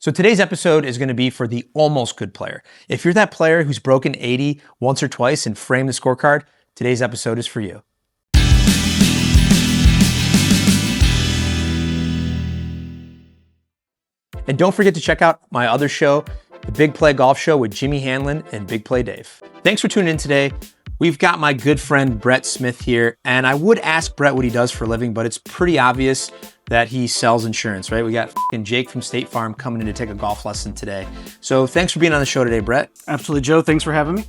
So today's episode is going to be for the almost good player. If you're that player who's broken 80 once or twice and framed the scorecard, today's episode is for you. And don't forget to check out my other show, the Big Play Golf Show with Jimmy Hanlon and Big Play Dave. Thanks for tuning in today. We've got my good friend Brett Smith here, and I would ask Brett what he does for a living, but it's pretty obvious that he sells insurance, right? We got Jake from State Farm coming in to take a golf lesson today. So thanks for being on the show today, Brett. Absolutely, Joe. Thanks for having me.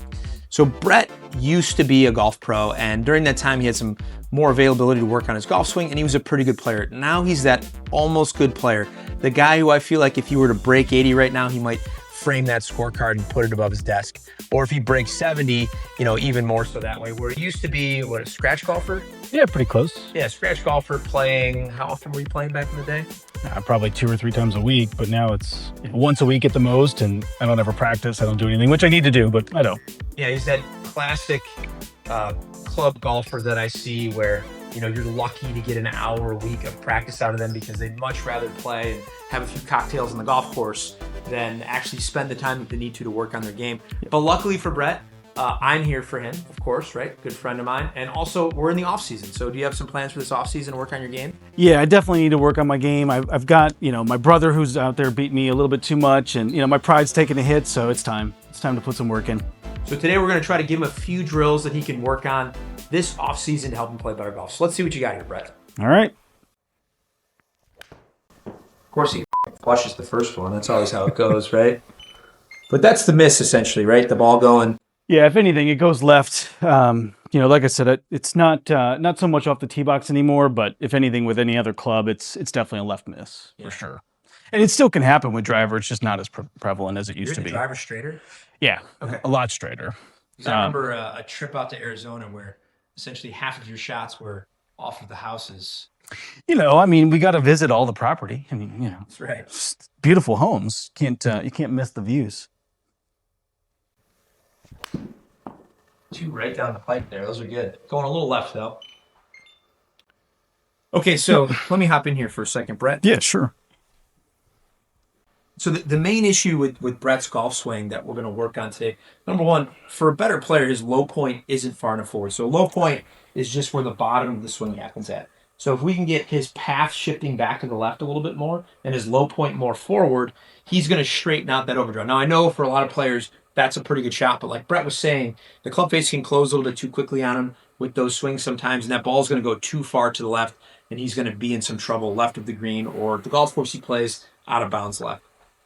So Brett used to be a golf pro, and during that time he had some more availability to work on his golf swing, and he was a pretty good player. Now he's that almost good player, the guy who I feel like if he were to break 80 right now, he might frame that scorecard and put it above his desk. Or if he breaks 70, even more so that way. Where he used to be, a scratch golfer? Yeah, pretty close. Yeah, scratch golfer playing, how often were you playing back in the day? Probably 2 or 3 times a week, but now it's once a week at the most, and I don't ever practice. I don't do anything, which I need to do, but I don't. Yeah, he's that classic club golfer that I see where, you're lucky to get an hour a week of practice out of them because they'd much rather play and have a few cocktails on the golf course than actually spend the time that they need to work on their game. But luckily for Brett, I'm here for him, of course, right? Good friend of mine. And also, we're in the off season. So do you have some plans for this off season to work on your game? Yeah, I definitely need to work on my game. I've got, my brother who's out there beat me a little bit too much, and, my pride's taking a hit, so it's time. It's time to put some work in. So today we're going to try to give him a few drills that he can work on this off season to help him play better golf. So let's see what you got here, Brett. All right. Of course, he flushes the first one. That's always how it goes, right? But that's the miss, essentially, right? The ball going. Yeah, if anything, it goes left. Like I said, it's not so much off the tee box anymore, but if anything, with any other club, it's definitely a left miss, for sure. And it still can happen with driver. It's just not as prevalent as it used to be. Driver straighter? Yeah, okay. A lot straighter. I remember a trip out to Arizona where essentially half of your shots were off of the houses. We got to visit all the property. That's right. Beautiful homes. You can't miss the views. 2 right down the pipe there. Those are good. Going a little left though. Okay, so let me hop in here for a second, Brett. Yeah, sure. So the main issue with Brett's golf swing that we're going to work on today, number one, for a better player, his low point isn't far enough forward. So low point is just where the bottom of the swing happens at. So if we can get his path shifting back to the left a little bit more and his low point more forward, he's going to straighten out that overdraw. Now, I know for a lot of players, that's a pretty good shot, but like Brett was saying, the club face can close a little bit too quickly on him with those swings sometimes, and that ball's going to go too far to the left, and he's going to be in some trouble left of the green, or the golf course he plays out of bounds left.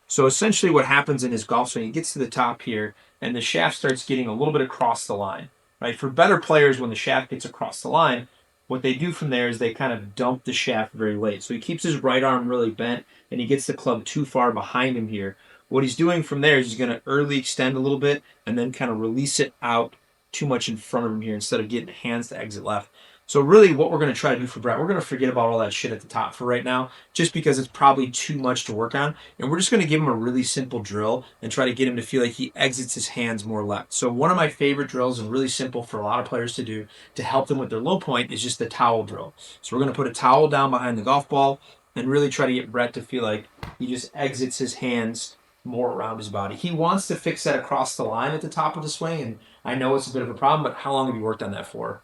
So essentially what happens in his golf swing, he gets to the top here, and the shaft starts getting a little bit across the line, right? For better players, when the shaft gets across the line, what they do from there is they kind of dump the shaft very late. So he keeps his right arm really bent, and he gets the club too far behind him here. What he's doing from there is he's going to early extend a little bit and then kind of release it out too much in front of him here instead of getting hands to exit left. So really what we're going to try to do for Brett, we're going to forget about all that shit at the top for right now, just because it's probably too much to work on. And we're just going to give him a really simple drill and try to get him to feel like he exits his hands more left. So one of my favorite drills, and really simple for a lot of players to do to help them with their low point, is just the towel drill. So we're going to put a towel down behind the golf ball and really try to get Brett to feel like he just exits his hands more around his body. He wants to fix that across the line at the top of the swing, and I know it's a bit of a problem, but how long have you worked on that for?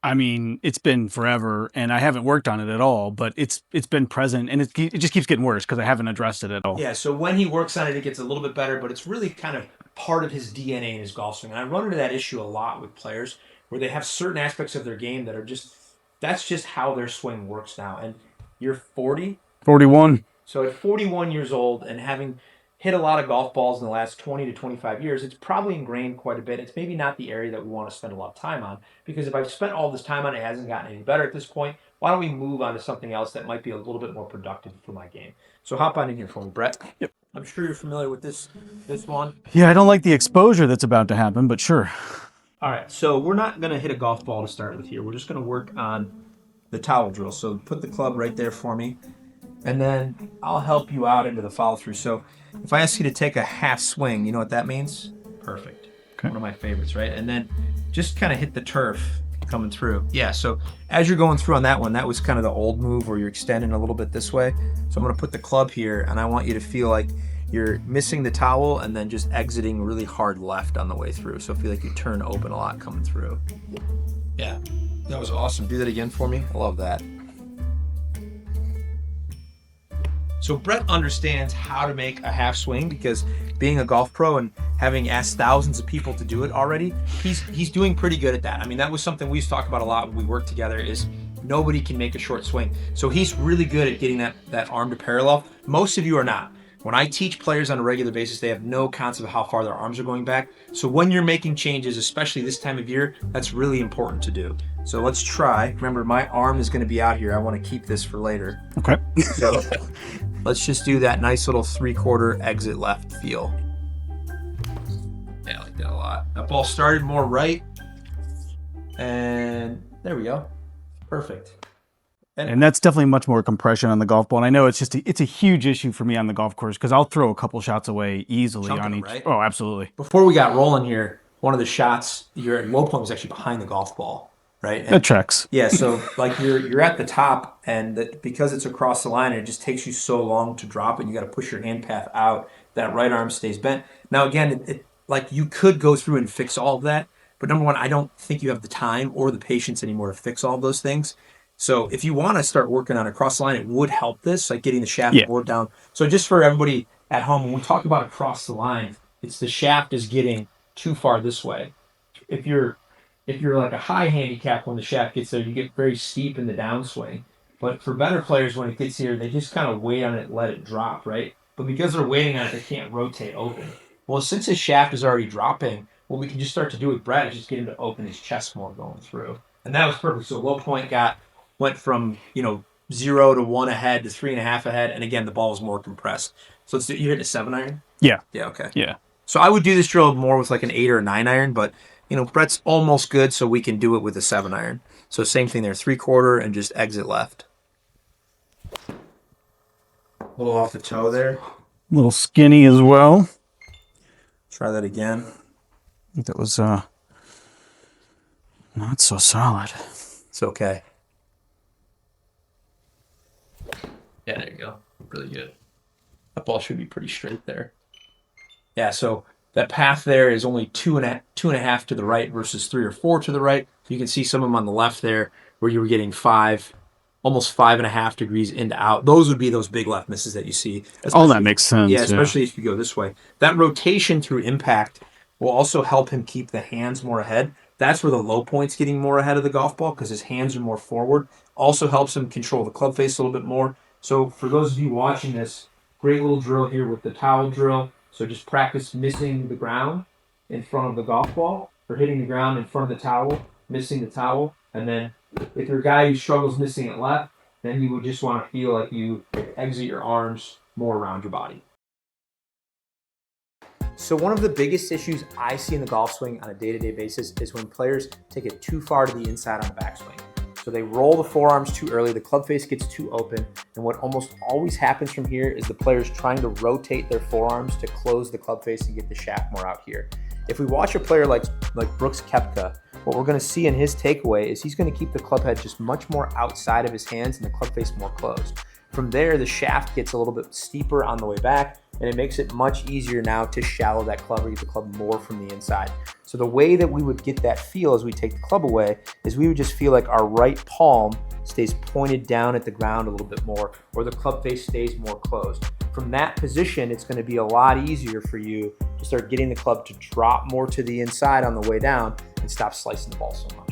It's been forever, and I haven't worked on it at all, but it's been present, and it just keeps getting worse because I haven't addressed it at all. Yeah, so when he works on it, it gets a little bit better, but it's really kind of part of his DNA in his golf swing. And I run into that issue a lot with players where they have certain aspects of their game that are that's just how their swing works now. And you're 40? 41. So at 41 years old and having hit a lot of golf balls in the last 20 to 25 years, it's probably ingrained quite a bit. It's maybe not the area that we want to spend a lot of time on, because if I've spent all this time on it, it hasn't gotten any better at this point, why don't we move on to something else that might be a little bit more productive for my game? So hop on in here for me, Brett. Yep. I'm sure you're familiar with this one. Yeah, I don't like the exposure that's about to happen, but sure. All right, so we're not going to hit a golf ball to start with here. We're just going to work on the towel drill. So put the club right there for me, and then I'll help you out into the follow through. So if I ask you to take a half swing, you know what that means? Perfect. Okay. One of my favorites, right? And then just kind of hit the turf coming through. Yeah, so as you're going through on that one, that was kind of the old move where you're extending a little bit this way. So I'm going to put the club here, and I want you to feel like you're missing the towel and then just exiting really hard left on the way through. So feel like you turn open a lot coming through. Yeah, that was awesome. Do that again for me. I love that. So Brett understands how to make a half swing because being a golf pro and having asked thousands of people to do it already, he's doing pretty good at that. I mean, that was something we used to talk about a lot when we worked together is nobody can make a short swing. So he's really good at getting that arm to parallel. Most of you are not. When I teach players on a regular basis, they have no concept of how far their arms are going back. So when you're making changes, especially this time of year, that's really important to do. So let's try. Remember, my arm is going to be out here. I want to keep this for later. Okay. So let's just do that nice little 3/4 exit left feel. Yeah, I like that a lot. That ball started more right. And there we go. Perfect. And that's definitely much more compression on the golf ball. And I know it's a huge issue for me on the golf course because I'll throw a couple shots away easily on each. Right? Oh, absolutely. Before we got rolling here, one of the shots, your low point was actually behind the golf ball, right? And that tracks. Yeah, so like you're at the top, and because it's across the line, it just takes you so long to drop it. You got to push your hand path out. That right arm stays bent. Now again, it like you could go through and fix all of that, but number one, I don't think you have the time or the patience anymore to fix all of those things. So if you want to start working on across the line, it would help this, like getting the shaft board down. So just for everybody at home, when we talk about across the line, it's the shaft is getting too far this way. If you're like a high handicap, when the shaft gets there, you get very steep in the downswing. But for better players, when it gets here, they just kind of wait on it and let it drop, right? But because they're waiting on it, they can't rotate open. Well, since his shaft is already dropping, what we can just start to do with Brett is just get him to open his chest more going through. And that was perfect. So low point went from 0 to 1 ahead to 3.5 ahead, and again the ball was more compressed. So let's do, you hit a 7-iron? Yeah. Yeah. Okay. Yeah. So I would do this drill more with like an 8 or a 9-iron, but Brett's almost good, so we can do it with a 7-iron. So same thing there, 3/4 and just exit left. A little off the toe there. A little skinny as well. Try that again. I think that was not so solid. It's okay. Yeah, there you go. Really good. That ball should be pretty straight there. Yeah, so that path there is only 2.5 to the right versus 3 or 4 to the right. You can see some of them on the left there where you were getting almost 5.5 degrees into out. Those would be those big left misses that you see. Oh, that makes sense. Yeah, especially if you go this way. That rotation through impact will also help him keep the hands more ahead. That's where the low point's getting more ahead of the golf ball because his hands are more forward. Also helps him control the club face a little bit more. So for those of you watching this, great little drill here with the towel drill. So just practice missing the ground in front of the golf ball or hitting the ground in front of the towel, missing the towel. And then if you're a guy who struggles missing it left, then you would just want to feel like you exit your arms more around your body. So one of the biggest issues I see in the golf swing on a day-to-day basis is when players take it too far to the inside on the backswing. So they roll the forearms too early, the club face gets too open, and what almost always happens from here is the player's trying to rotate their forearms to close the club face and get the shaft more out here. If we watch a player like Brooks Koepka, what we're going to see in his takeaway is he's going to keep the club head just much more outside of his hands and the club face more closed. From there, the shaft gets a little bit steeper on the way back, and it makes it much easier now to shallow that club or get the club more from the inside. So the way that we would get that feel as we take the club away is we would just feel like our right palm stays pointed down at the ground a little bit more, or the club face stays more closed. From that position, it's going to be a lot easier for you to start getting the club to drop more to the inside on the way down and stop slicing the ball so much.